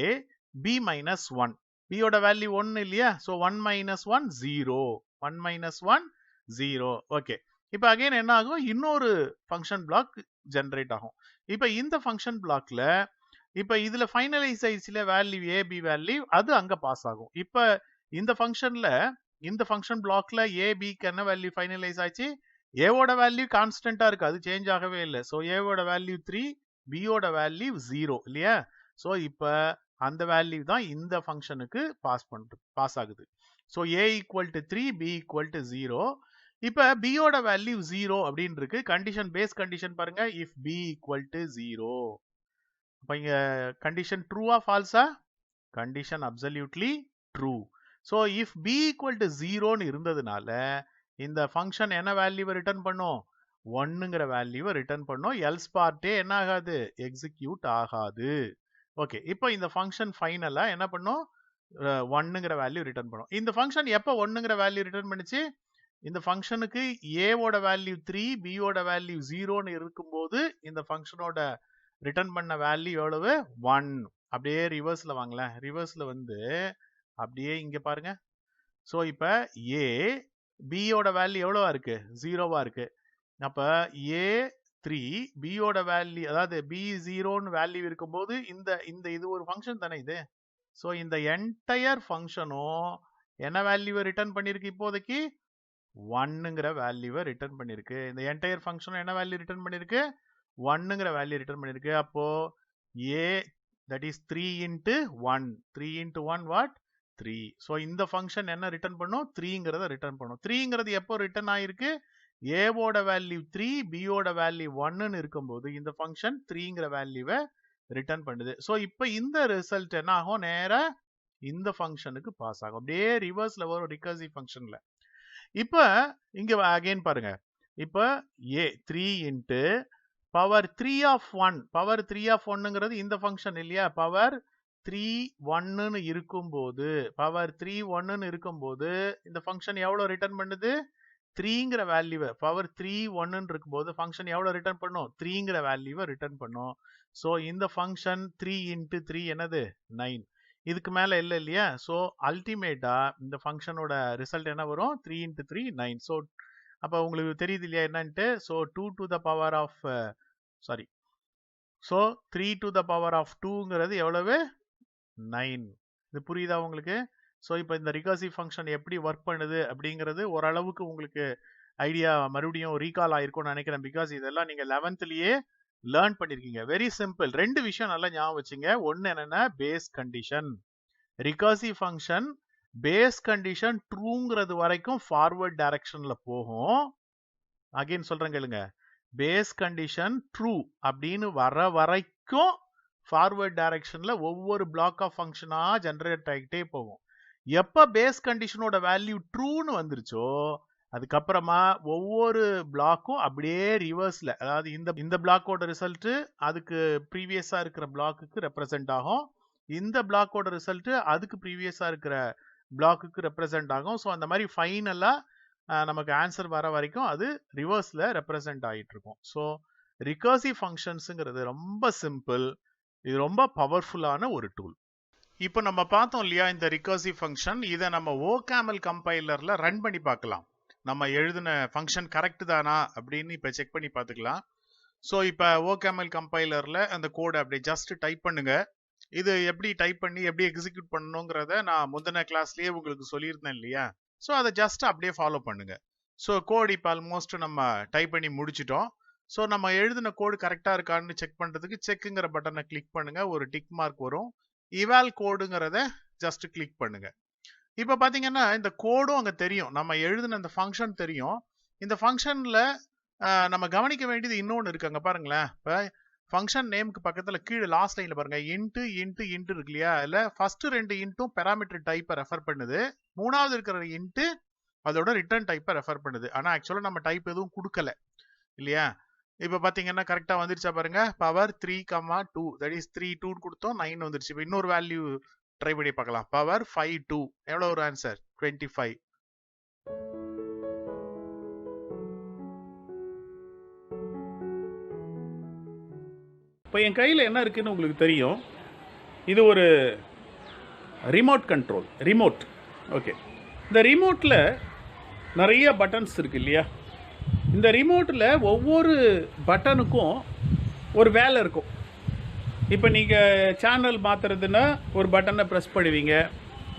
B minus 1 பியோட வேல்யூ 1 இல்லையா ஸோ 1 மைனஸ் 1 0 1 மைனஸ் 1 0 ஓகே இப்போ அகைன் என்ன ஆகும் இன்னொரு ஃபங்க்ஷன் பிளாக் ஜெனரேட் ஆகும் இப்போ இந்த ஃபங்க்ஷன் பிளாக்ல இப்போ இதுல ஃபைனலைஸ் ஆயிடுச்சுல வேல்யூ ஏ பி வேல்யூ அது அங்க பாஸ் ஆகும் இப்போ இந்த ஃபங்க்ஷன்ல இந்த ஃபங்க்ஷன் பிளாக்ல ஏ பிக்கு என்ன வேல்யூ ஃபைனலைஸ் ஆச்சு ஏவோட வேல்யூ கான்ஸ்டன்டா இருக்கு அது சேஞ்ச் ஆகவே இல்லை ஸோ ஏவோட வேல்யூ 3 பியோட வேல்யூ 0 இல்லையா ஸோ இப்போ அந்த வேல்யூ தான் இந்த ஃபங்க்ஷனுக்கு பாஸ் ஆகுது so A equal to 3 B equal to 0 இப்போ பியோட வேல்யூ 0 அப்படின்னு இருக்கு கண்டிஷன் பேஸ் கண்டிஷன் பாருங்க இஃப் பி ஈக்குவல் டு 0 இப்போ இங்க கண்டிஷன் ட்ரூவா ஃபால்ஸா condition absolutely true so if B equal to 0ன்னு இருந்ததுனால இந்த ஃபங்க்ஷன் என்ன வேல்யூவை ரிட்டர்ன் பண்ணும் 1ங்கிற வேல்யூவை ரிட்டர்ன் பண்ணும் எல்ஸ் பார்ட்டே என்ன ஆகாது எக்ஸிக்யூட் ஆகாது ஓகே இப்போ இந்த ஃபங்க்ஷன் ஃபைனலா என்ன பண்ணும் 1ங்கிற வேல்யூ ரிட்டர்ன் பண்ணும் இந்த ஃபங்க்ஷன் எப்போ 1ங்கிற வேல்யூ ரிட்டர்ன் பண்ணுச்சு இந்த ஃபங்க்ஷனுக்கு ஏவோட வேல்யூ 3 பியோட வேல்யூ 0ன்னு இருக்கும்போது இந்த ஃபங்க்ஷனோட ரிட்டர்ன் பண்ண வேல்யூ எவ்வளவு 1 அப்படியே ரிவர்ஸ்ல வாங்களேன் ரிவர்ஸ்ல வந்து அப்படியே இங்க பாருங்க ஸோ இப்போ ஏ பியோட வேல்யூ எவ்வளவா இருக்கு 0வா இருக்கு அப்ப ஏ 3 பியோட வேல்யூ அதாவது பி 0ன்னு வேல்யூ இருக்கும்போது இந்த இந்த இது ஒரு ஃபங்க்ஷன் தானே இது ஸோ இந்த என்டையர் ஃபங்க்ஷனும் என்ன வேல்யூவை ரிட்டர்ன் பண்ணிருக்கு இப்போதைக்கு 1ங்கிற வேல்யூவை ரிட்டர்ன் பண்ணிருக்கு இந்த என்டையர் ஃபங்க்ஷனும் என்ன வேல்யூ ரிட்டர்ன் பண்ணிருக்கு 1ங்கிற வேல்யூ ரிட்டர்ன் பண்ணிருக்கு அப்போ a that is 3 into 1 3 into 1 what 3 so இந்த ஃபங்க்ஷன் என்ன ரிட்டர்ன் பண்ணும் 3ங்கிறத ரிட்டர்ன் பண்ணும் 3ங்கிறது எப்போ ரிட்டர்ன் ஆயிருக்கு ஏவோட வேல்யூ 3 பியோட வேல்யூ 1ன்னு இருக்கும்போது இந்த ஃபங்க்ஷன் 3ங்கிற வேல்யூவை ரிட்டர்ன் பண்ணுது ஸோ இப்போ இந்த ரிசல்ட் என்ன ஆகும் நேரா இந்த ஃபங்க்ஷனுக்கு பாஸ் ஆகும் அப்படியே ரிவர்ஸ்ல வரும் ரிகர்சிவ் ஃபங்க்ஷன்ல இப்போ இங்க அகைன் பாருங்க இப்போ a 3 into power 3 of 1 power 3 of 1ங்கிறது இந்த ஃபங்க்ஷன் இல்லையா பவர் 3 1ன்னு இருக்கும்போது பவர் 3 1ன்னு இருக்கும்போது இந்த ஃபங்க்ஷன் எவ்வளவு ரிட்டர்ன் பண்ணுது 3ங்கிற வேல்யூவை பவர் 3 1ன்னு இருக்கும்போது ஃபங்க்ஷன் எவ்வளவு ரிட்டர்ன் பண்ணும் 3ங்கிற வேல்யூவை ரிட்டர்ன் பண்ணும் ஸோ இந்த ஃபங்க்ஷன் 3 இன்ட்டு 3 என்னது 9 இதுக்கு மேல இல்லை இல்லையா ஸோ அல்டிமேட்டா இந்த ஃபங்க்ஷனோட ரிசல்ட் என்ன வரும் 3 இன்ட்டு 3 9 ஸோ அப்போ உங்களுக்கு தெரியுது இல்லையா என்னன்ட்டு so 2 to the power of sorry so 3 to the power of 2ங்கிறது எவ்வளவு 9 இது புரியுதா உங்களுக்கு ஸோ இப்போ இந்த ரிகர்சிவ் ஃபங்க்ஷன் எப்படி ஒர்க் பண்ணுது அப்படிங்கிறது ஓரளவுக்கு உங்களுக்கு ஐடியா மறுபடியும் ரீகால் ஆயிருக்கும்னு நினைக்கிறேன் பிகாஸ் இதெல்லாம் நீங்க 11th லேர்ன் பண்ணிருக்கீங்க வெரி சிம்பிள் ரெண்டு விஷயம் நல்லா ஞாபகம் வச்சுங்க ஒன்னு என்னன்னா base condition recursive function base condition ட்ரூங்கிறது வரைக்கும் ஃபார்வர்ட் டைரக்ஷன்ல போகும் அகைன் சொல்றேன் கேளுங்க பேஸ் கண்டிஷன் ட்ரூ அப்படின்னு வர வரைக்கும் ஃபார்வர்ட் டைரக்ஷன்ல ஒவ்வொரு பிளாக் ஆஃப் ஃபங்க்ஷனா ஜெனரேட் ஆகிட்டே போகும் எப்போ பேஸ் கண்டிஷனோட வேல்யூ ட்ரூன்னு வந்துருச்சோ அதுக்கப்புறமா ஒவ்வொரு பிளாக்கும் அப்படியே ரிவர்ஸில், அதாவது இந்த பிளாக்கோட ரிசல்ட்டு அதுக்கு ப்ரீவியஸாக இருக்கிற பிளாக்குக்கு ரெப்ரசன்ட் ஆகும், இந்த பிளாக்கோட ரிசல்ட்டு அதுக்கு ப்ரீவியஸாக இருக்கிற பிளாக்குக்கு ரெப்ரசன்ட் ஆகும். ஸோ அந்த மாதிரி ஃபைனலாக நமக்கு ஆன்சர் வர வரைக்கும் அது ரிவர்ஸில் ரெப்ரசன்ட் ஆகிட்டு இருக்கும். ஸோ ரிகர்சிவ் ஃபங்க்ஷன்ஸுங்கிறது ரொம்ப சிம்பிள், இது ரொம்ப பவர்ஃபுல்லான ஒரு டூல். இப்போ நம்ம பார்த்தோம் இல்லையா இந்த ரிகர்சிவ் ஃபங்க்ஷன், இதை நம்ம ஓகேமல் கம்பைலரில் ரன் பண்ணி பார்க்கலாம். நம்ம எழுதின ஃபங்க்ஷன் கரெக்ட் தானா அப்படின்னு இப்போ செக் பண்ணி பார்த்துக்கலாம். ஸோ இப்போ ஓகேமல் கம்பைலரில் அந்த கோடை அப்படியே ஜஸ்ட் டைப் பண்ணுங்க. இது எப்படி டைப் பண்ணி எப்படி எக்ஸிக்யூட் பண்ணணுங்கிறத நான் முந்தின கிளாஸ்லேயே உங்களுக்கு சொல்லியிருந்தேன் இல்லையா? ஸோ அதை ஜஸ்ட் அப்படியே ஃபாலோ பண்ணுங்க. ஸோ கோட் இப்போ ஆல்மோஸ்ட் நம்ம டைப் பண்ணி முடிச்சிட்டோம். ஸோ நம்ம எழுதின கோடு கரெக்டாக இருக்கான்னு செக் பண்ணுறதுக்கு செக்குங்கிற பட்டனை கிளிக் பண்ணுங்க, ஒரு டிக் மார்க் வரும். இவால் கோடுங்கிறத ஜஸ்ட் கிளிக் பண்ணுங்க. இப்போ பார்த்தீங்கன்னா இந்த கோடும் அங்கே தெரியும், நம்ம எழுதின இந்த ஃபங்க்ஷன் தெரியும். இந்த ஃபங்க்ஷனில் நம்ம கவனிக்க வேண்டியது இன்னொன்று இருக்காங்க பாருங்களேன். இப்போ ஃபங்க்ஷன் நேமுக்கு பக்கத்தில் கீழே லாஸ்ட் லைனில் பாருங்க இன்ட்டு இன்ட்டு இன்ட்டு இருக்கு இல்லையா? இல்லை ஃபர்ஸ்ட் 2 இன்ட்டும் பெராமீட்டர் டைப்பை ரெஃபர் பண்ணுது, மூணாவது இருக்கிற இன்ட்டு அதோட ரிட்டர்ன் டைப்பை ரெஃபர் பண்ணுது. ஆனால் ஆக்சுவலாக நம்ம டைப் எதுவும் கொடுக்கல இல்லையா? இப்போ பார்த்தீங்கன்னா கரெக்டாக வந்துருச்சா பாருங்க, பவர் 3,2 தட் இஸ் 3 2 கொடுத்தோம் 9 வந்துருச்சு. இப்போ இன்னொரு வேல்யூ ட்ரை பண்ணி பார்க்கலாம். பவர் 5 2 எவ்வளோ ஒரு ஆன்சர் 25. இப்போ என் கையில் என்ன இருக்குன்னு உங்களுக்கு தெரியும், இது ஒரு ரிமோட் கண்ட்ரோல், ரிமோட். ஓகே, இந்த ரிமோட்டில் நிறைய பட்டன்ஸ் இருக்கு இல்லையா? இந்த ரிமோட்டில் ஒவ்வொரு பட்டனுக்கும் ஒரு வேலை இருக்கும். இப்போ நீங்கள் சேனல் மாற்றுறதுன்னா ஒரு பட்டனை ப்ரெஸ் பண்ணுவீங்க,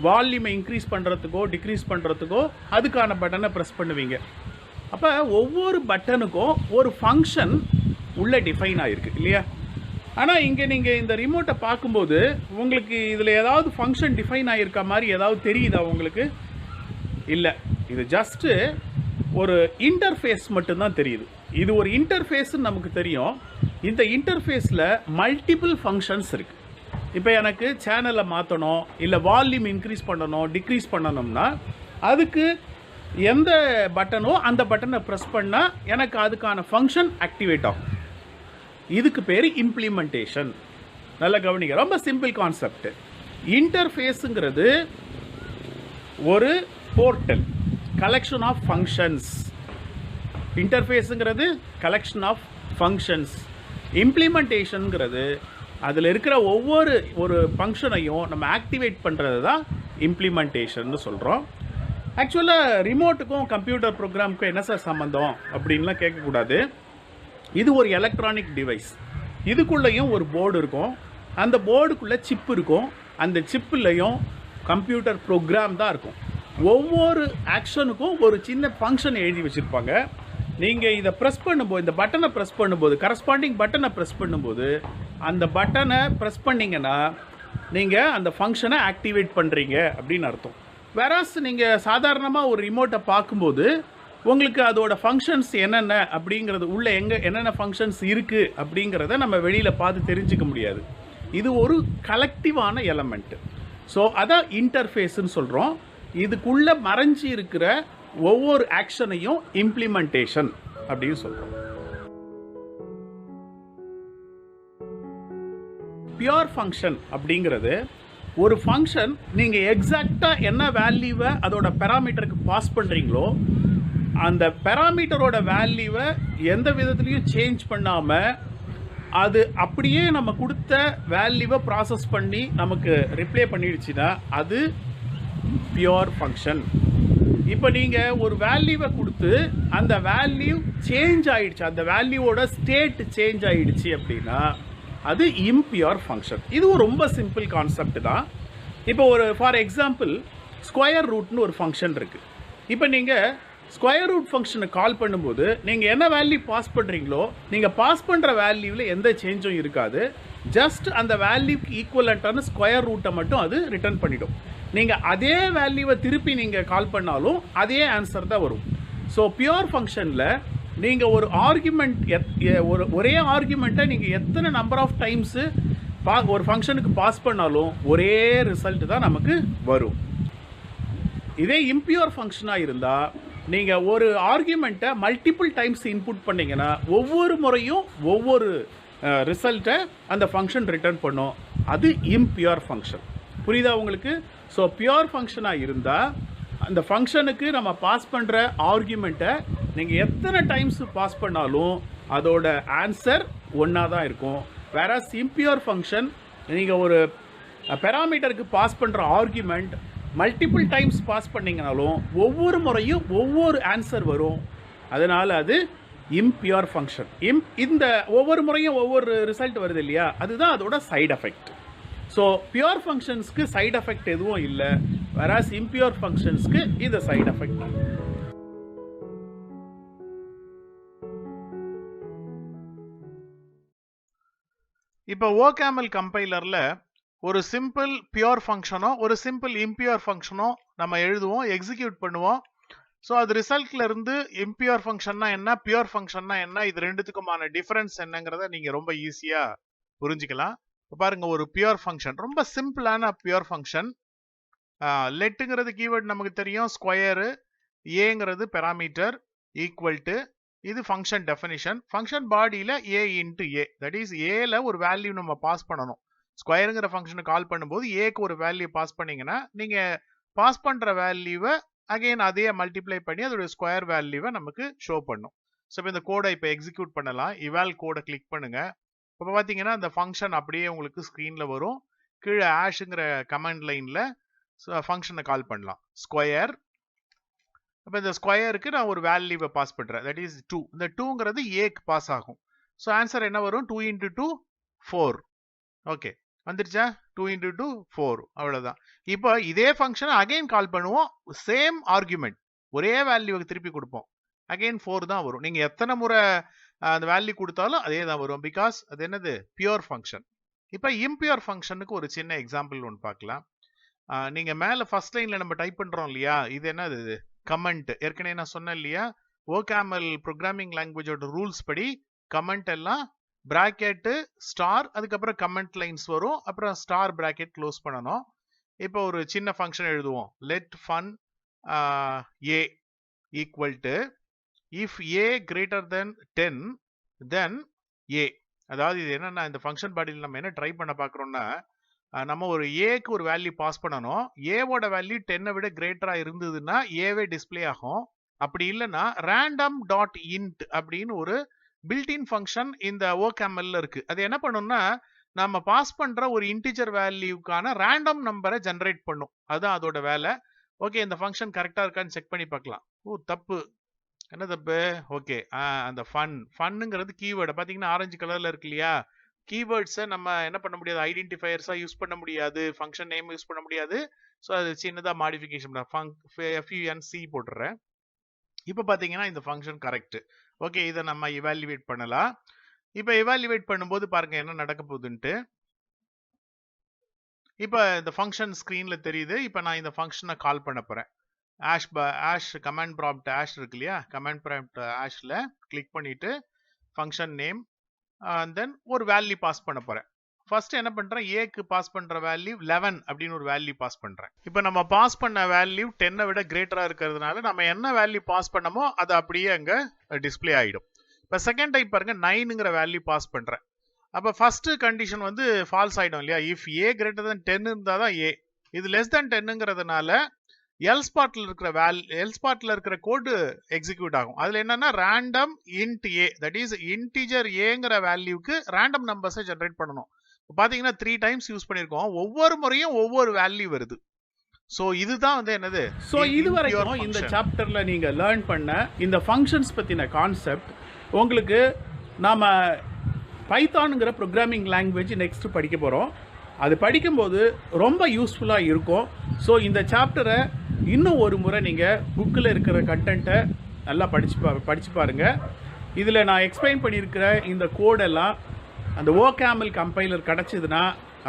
வால்யூமை இன்க்ரீஸ் பண்ணுறதுக்கோ டிக்ரீஸ் பண்ணுறதுக்கோ அதுக்கான பட்டனை ப்ரெஸ் பண்ணுவீங்க. அப்போ ஒவ்வொரு பட்டனுக்கும் ஒரு ஃபங்க்ஷன் உள்ளே டிஃபைன் ஆகிருக்கு இல்லையா? ஆனால் இங்கே நீங்கள் இந்த ரிமோட்டை பார்க்கும்போது உங்களுக்கு இதில் ஏதாவது ஃபங்க்ஷன் டிஃபைன் ஆகிருக்க மாதிரி ஏதாவது தெரியுதா உங்களுக்கு? இல்லை, இது ஜஸ்ட்டு ஒரு இன்டர்ஃபேஸ் மட்டும்தான் தெரியுது. இது ஒரு இன்டர்ஃபேஸ்ன்னு நமக்கு தெரியும். இந்த இன்டர்ஃபேஸில் மல்டிபிள் ஃபங்க்ஷன்ஸ் இருக்குது. இப்போ எனக்கு சேனலை மாற்றணும், இல்லை வால்யூம் இன்க்ரீஸ் பண்ணணும் டிக்ரீஸ் பண்ணணும்னா அதுக்கு எந்த பட்டனோ அந்த பட்டனை ப்ரெஸ் பண்ணால் எனக்கு அதுக்கான ஃபங்க்ஷன் ஆக்டிவேட் ஆகும். இதுக்கு பேர் இம்ப்ளிமெண்டேஷன். நல்லா கவனிங்க, ரொம்ப சிம்பிள் கான்செப்ட். இன்டர்ஃபேஸுங்கிறது ஒரு போர்ட்டல், கலெக்ஷன் ஆஃப் ஃபங்க்ஷன்ஸ். இன்டர்ஃபேஸுங்கிறது கலெக்ஷன் ஆஃப் ஃபங்க்ஷன்ஸ். இம்ப்ளிமெண்டேஷனுங்கிறது அதில் இருக்கிற ஒவ்வொரு ஒரு ஃபங்க்ஷனையும் நம்ம ஆக்டிவேட் பண்ணுறது தான் இம்ப்ளிமெண்டேஷன் சொல்கிறோம். ஆக்சுவலாக ரிமோட்டுக்கும் கம்ப்யூட்டர் ப்ரோக்ராமுக்கும் என்ன சார் சம்மந்தம் அப்படின்லாம் கேட்கக்கூடாது. இது ஒரு எலக்ட்ரானிக் டிவைஸ், இதுக்குள்ளேயும் ஒரு போர்டு இருக்கும், அந்த போர்டுக்குள்ளே சிப் இருக்கும், அந்த சிப்புலையும் கம்ப்யூட்டர் ப்ரோக்ராம் தான் இருக்கும். ஒவ்வொரு ஆக்ஷனுக்கும் ஒரு சின்ன ஃபங்க்ஷன் எழுதி வச்சுருப்பாங்க. நீங்கள் இதை ப்ரெஸ் பண்ணும்போது, இந்த பட்டனை ப்ரெஸ் பண்ணும்போது, கரஸ்பாண்டிங் பட்டனை ப்ரெஸ் பண்ணும்போது, அந்த பட்டனை ப்ரெஸ் பண்ணிங்கன்னா நீங்கள் அந்த ஃபங்க்ஷனை ஆக்டிவேட் பண்ணுறீங்க அப்படின்னு அர்த்தம். வேறாஸ் நீங்கள் சாதாரணமாக ஒரு ரிமோட்டை பார்க்கும்போது உங்களுக்கு அதோட ஃபங்க்ஷன்ஸ் என்னென்ன அப்படிங்கிறது, உள்ளே என்னென்ன ஃபங்க்ஷன்ஸ் இருக்குது அப்படிங்கிறத நம்ம வெளியில் பார்த்து தெரிஞ்சிக்க முடியாது. இது ஒரு கலெக்டிவான எலமெண்ட்டு. ஸோ அதான் இன்டர்ஃபேஸ்ன்னு சொல்கிறோம். இதுக்குள்ளே மறைஞ்சி இருக்கிற ஒவ்வொரு ஆக்ஷனையும் இம்ப்ளிமெண்டேஷன் அப்படின்னு சொல்கிறோம். பியூர் ஃபங்க்ஷன் அப்படிங்கிறது ஒரு ஃபங்க்ஷன் நீங்கள் எக்ஸாக்டாக என்ன வேல்யூவை அதோட பேராமீட்டருக்கு பாஸ் பண்ணுறீங்களோ அந்த பேராமீட்டரோட வேல்யூவை எந்த விதத்துலையும் சேஞ்ச் பண்ணாமல் அது அப்படியே நம்ம கொடுத்த வேல்யூவை ப்ராசஸ் பண்ணி நமக்கு ரிப்ளை பண்ணிடுச்சுன்னா அது பியூர் ஃபங்க்ஷன். இப்போ நீங்கள் ஒரு வேல்யூவை கொடுத்து அந்த வேல்யூ சேஞ்ச் ஆகிடுச்சு, அந்த வேல்யூவோட ஸ்டேட் சேஞ்ச் ஆகிடுச்சு அப்படின்னா அது இம்பியூர் ஃபங்க்ஷன். இதுவும் ரொம்ப சிம்பிள் கான்செப்ட் தான். இப்போ ஒரு ஃபார் எக்ஸாம்பிள் ஸ்கொயர் ரூட்னு ஒரு ஃபங்க்ஷன் இருக்குது. இப்போ நீங்கள் ஸ்கொயர் ரூட் ஃபங்க்ஷனை கால் பண்ணும்போது நீங்கள் என்ன வேல்யூ பாஸ் பண்ணுறீங்களோ நீங்கள் பாஸ் பண்ணுற வேல்யூவில் எந்த சேஞ்சும் இருக்காது. ஜஸ்ட் அந்த வேல்யூக்கு ஈக்குவலண்ட்டான ஸ்கொயர் ரூட்டை மட்டும் அது ரிட்டர்ன் பண்ணிடும். நீங்கள் அதே வேல்யூவை திருப்பி நீங்கள் கால் பண்ணாலும் அதே ஆன்சர் தான் வரும். ஸோ பியூர் ஃபங்க்ஷனில் நீங்கள் ஒரு ஆர்குமெண்ட் ஒரே ஆர்குமெண்ட்டை நீங்கள் எத்தனை நம்பர் ஆஃப் டைம்ஸு ஒரு ஃபங்க்ஷனுக்கு பாஸ் பண்ணாலும் ஒரே ரிசல்ட் தான் நமக்கு வரும். இதே இம்பியூர் ஃபங்க்ஷனாக இருந்தால் நீங்கள் ஒரு ஆர்கியூமெண்ட்டை மல்டிபிள் டைம்ஸ் இன்புட் பண்ணிங்கன்னா ஒவ்வொரு முறையும் ஒவ்வொரு ரிசல்ட்டை அந்த ஃபங்க்ஷன் ரிட்டர்ன் பண்ணும். அது இம்பியூர் ஃபங்க்ஷன். புரியுதா உங்களுக்கு? ஸோ பியூர் ஃபங்க்ஷனாக இருந்தால் அந்த ஃபங்க்ஷனுக்கு நம்ம பாஸ் பண்ணுற ஆர்கியூமெண்ட்டை நீங்கள் எத்தனை டைம்ஸ் பாஸ் பண்ணாலும் அதோட ஆன்சர் ஒன்றா தான் இருக்கும். வேறாஸ் இம்பியூர் ஃபங்க்ஷன் நீங்கள் ஒரு பெராமீட்டருக்கு பாஸ் பண்ணுற ஆர்கியூமெண்ட் மல்டிபிள் டைம்ஸ் பாஸ் பண்ணிங்கனாலும் ஒவ்வொரு முறையும் ஒவ்வொரு ஆன்சர் வரும். அதனால் அது இம்பியூர் ஃபங்க்ஷன். இந்த ஒவ்வொரு முறையும் ஒவ்வொரு ரிசல்ட் வருது இல்லையா, அதுதான் அதோட சைடு எஃபெக்ட். ஸோ பியூர் ஃபங்க்ஷன்ஸ்க்கு சைடு எஃபெக்ட் எதுவும் இல்லை, வேறாஸ் இம்பியூர் ஃபங்க்ஷன்ஸ்க்கு இது சைடு எஃபெக்ட். இப்போ OCaml கம்பைலரில் ஒரு சிம்பிள் பியூர் ஃபங்க்ஷனோ ஒரு சிம்பிள் இம்பியூர் ஃபங்க்ஷனோ நம்ம எழுதுவோம், எக்ஸிக்யூட் பண்ணுவோம். ஸோ அது ரிசல்ட்ல இருந்து இம்பியூர் ஃபங்க்ஷன்னா என்ன, பியூர் ஃபங்க்ஷன்னா என்ன, இது ரெண்டுத்துக்குமான டிஃபரன்ஸ் என்னங்கிறத நீங்கள் ரொம்ப ஈஸியாக புரிஞ்சுக்கலாம். இப்போ பாருங்க, ஒரு பியூர் ஃபங்க்ஷன் ரொம்ப சிம்பிளான பியூர் ஃபங்க்ஷன். லெட்டுங்கிறது கீவேர்டு நமக்கு தெரியும், ஸ்கொயரு, ஏங்கிறது பெராமீட்டர், ஈக்குவல் டு, இது ஃபங்க்ஷன் டெஃபினிஷன். ஃபங்க்ஷன் பாடியில் A into A, that is ஏல ஒரு வேல்யூ நம்ம பாஸ் பண்ணணும். ஸ்கொயருங்கிற ஃபங்க்ஷனை கால் பண்ணும்போது ஏக்கு ஒரு வேல்யூ பாஸ் பண்ணீங்கன்னா நீங்கள் பாஸ் பண்ணுற வேல்யூவை அகெயின் அதே மல்டிப்ளை பண்ணி அதோட ஸ்கொயர் வேல்யூவை நமக்கு ஷோ பண்ணும். ஸோ இப்போ இந்த கோடை இப்போ எக்ஸிக்யூட் பண்ணலாம். இவால் கோடை கிளிக் பண்ணுங்க. இப்போ பார்த்தீங்கன்னா அந்த ஃபங்க்ஷன் அப்படியே உங்களுக்கு ஸ்க்ரீனில் வரும். கீழே ஆஷுங்கிற கமெண்ட் லைனில் ஃபங்க்ஷனை கால் பண்ணலாம், ஸ்கொயர். இப்போ இந்த ஸ்கொயருக்கு நான் ஒரு வேல்யூவை பாஸ் பண்ணுறேன், தட் இஸ் 2. இந்த 2ங்கிறது ஏக்கு பாஸ் ஆகும். ஸோ ஆன்சர் என்ன வரும்? 2 × 2 4. ஓகே, வந்துருச்சா? 2 × 2 4, அவ்வளோதான். இப்போ இதே ஃபங்க்ஷனை அகைன் கால் பண்ணுவோம், சேம் ஆர்குமெண்ட், ஒரே வேல்யூவுக்கு திருப்பி கொடுப்போம். அகைன் 4 தான் வரும். நீங்கள் எத்தனை முறை அந்த வேல்யூ கொடுத்தாலும் அதே தான் வரும், பிகாஸ் அது என்னது? Pure function. இப்போ இம்பியூர் ஃபங்க்ஷனுக்கு ஒரு சின்ன எக்ஸாம்பிள் ஒன்று பார்க்கலாம். நீங்கள் மேலே ஃபர்ஸ்ட் லைனில் நம்ம டைப் பண்ணுறோம் இல்லையா, இது என்னது? இது கமெண்ட். ஏற்கனவே நான் சொன்னேன் இல்லையா, OCaml ப்ரோக்ராமிங் லாங்குவேஜோட ரூல்ஸ் படி கமெண்ட் எல்லாம் பிராக்கெட்டு ஸ்டார், அதுக்கப்புறம் கமெண்ட் லைன்ஸ் வரும், அப்புறம் ஸ்டார் பிராக்கெட் க்ளோஸ் பண்ணணும். இப்போ ஒரு சின்ன ஃபங்க்ஷன் எழுதுவோம், let fun A equal to if A greater than 10 தென் ஏ. அதாவது இது என்னன்னா, இந்த ஃபங்க்ஷன் பாடியில் நம்ம என்ன ட்ரை பண்ண பார்க்குறோம்னா, நம்ம ஒரு ஏக்கு ஒரு வேல்யூ பாஸ் பண்ணணும். ஏவோட வேல்யூ 10 விட கிரேட்டரா இருந்ததுன்னா ஏவே டிஸ்பிளே ஆகும். அப்படி இல்லைன்னா random.int அப்படின்னு ஒரு பில்ட்-இன் ஃபங்க்ஷன் இந்த OCamlல இருக்கு. அது என்ன பண்ணும்னா, நம்ம பாஸ் பண்ற ஒரு இன்டிஜர் வேல்யூக்கான ரேண்டம் நம்பரை ஜெனரேட் பண்ணும். அதுதான் அதோட வேலை. ஓகே, இந்த ஃபங்க்ஷன் கரெக்டா இருக்கான்னு செக் பண்ணி பார்க்கலாம். தப்பு. என்ன தப்பு? ஓகே, அந்த ஃபன்னுங்கிறது கீவேர்டு பார்த்தீங்கன்னா ஆரஞ்சு கலர்ல இருக்கு இல்லையா, கீவேர்ட்ஸை நம்ம என்ன பண்ண முடியாது, ஐடென்டிஃபயர்ஸா யூஸ் பண்ண முடியாது, ஃபங்க்ஷன் நேம் யூஸ் பண்ண முடியாது. ஸோ அது சின்னதாக மாடிஃபிகேஷன் FUNC போட்டுறேன். இப்போ பார்த்தீங்கன்னா இந்த ஃபங்க்ஷன் கரெக்ட். ஓகே, இதை நம்ம இவாலுவேட் பண்ணலாம். இப்போ இவாலுவேட் பண்ணும்போது பாருங்க என்ன நடக்க போகுதுன்ட்டு. இப்போ இந்த ஃபங்க்ஷன் ஸ்க்ரீனில் தெரியுது. இப்போ நான் இந்த ஃபங்க்ஷனை கால் பண்ண போகிறேன். ஆஷ் கமாண்ட் ப்ராம்ப்ட் ஆஷ் இருக்கு இல்லையா, கமாண்ட் ப்ராம்ப்ட் ஆஷில் கிளிக் பண்ணிவிட்டு ஃபங்க்ஷன் நேம் தென் ஒரு வேல்யூ பாஸ் பண்ண போகிறேன். ஃபர்ஸ்ட் என்ன பண்ணுறேன், ஏக்கு பாஸ் பண்ணுற வேல்யூ 11 அப்படின்னு ஒரு வேல்யூ பாஸ் பண்ணுறேன். இப்போ நம்ம பாஸ் பண்ண வேல்யூ 10 விட கிரேட்டராக இருக்கிறதுனால நம்ம என்ன வேல்யூ பாஸ் பண்ணமோ அது அப்படியே அங்கே டிஸ்பிளே ஆகிடும். இப்போ செகண்ட் டைப் பாருங்க, 9ங்கிற வேல்யூ பாஸ் பண்ணுறேன். அப்போ ஃபர்ஸ்ட் கண்டிஷன் வந்து ஃபால்ஸ் ஆகிடும் இல்லையா, இஃப் ஏ கிரேட்டர் தென் 10 இருந்தால் தான் ஏ. இது லெஸ் தென் 10ங்கிறதுனால எல்ஸ்பாட்டில் இருக்கிற கோடு எக்ஸிக்யூட் ஆகும். அதில் என்னன்னா random int A, that is integer ஏங்கிற வேல்யூக்கு ரேண்டம் நம்பர்ஸை ஜென்ரேட் பண்ணணும். பார்த்தீங்கன்னா 3 டைம்ஸ் யூஸ் பண்ணியிருக்கோம், ஒவ்வொரு முறையும் ஒவ்வொரு வேல்யூ வருது. ஸோ இதுதான் வந்து என்னது. ஸோ இது வரைக்கும் இந்த சாப்டரில் நீங்கள் லேர்ன் பண்ண இந்த ஃபங்க்ஷன்ஸ் பற்றின கான்செப்ட் உங்களுக்கு நாம் பைத்தானுங்கிற ப்ரோக்ராமிங் லாங்குவேஜ் நெக்ஸ்ட் படிக்க போகிறோம். அது படிக்கும்போது ரொம்ப யூஸ்ஃபுல்லாக இருக்கும். ஸோ இந்த சாப்டரை இன்னும் ஒரு முறை நீங்கள் புக்கில் இருக்கிற கண்டென்ட்டை நல்லா படித்து பாருங்கள். இதில் நான் எக்ஸ்பிளைன் பண்ணியிருக்கிற இந்த கோடெல்லாம் அந்த OCaml கம்பைலர் கிடச்சிதுன்னா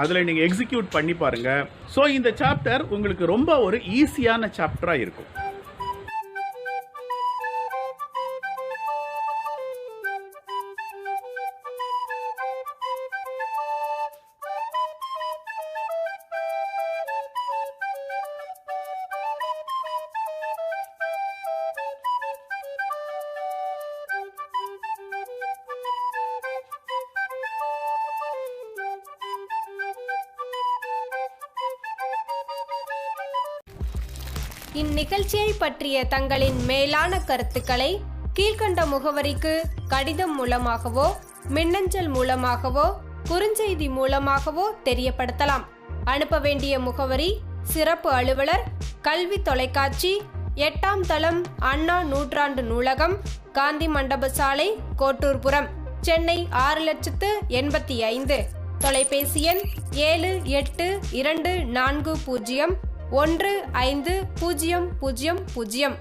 அதில் நீங்கள் எக்ஸிக்யூட் பண்ணி பாருங்கள். ஸோ இந்த சாப்டர் உங்களுக்கு ரொம்ப ஒரு ஈஸியான சாப்டராக இருக்கும். இந்நிகழ்ச்சியை பற்றிய தங்களின் மேலான கருத்துக்களை கீழ்கண்ட முகவரிக்கு கடிதம் மூலமாகவோ மின்னஞ்சல் மூலமாகவோ குறுஞ்செய்தி மூலமாகவோ தெரியப்படுத்தலாம். அனுப்ப வேண்டிய முகவரி: சிறப்பு அலுவலர், கல்வி தொலைக்காட்சி, 8ஆம் தளம், அண்ணா நூற்றாண்டு நூலகம், காந்தி மண்டப சாலை, கோட்டூர்புரம், சென்னை 6085. தொலைபேசி எண் 7824015000.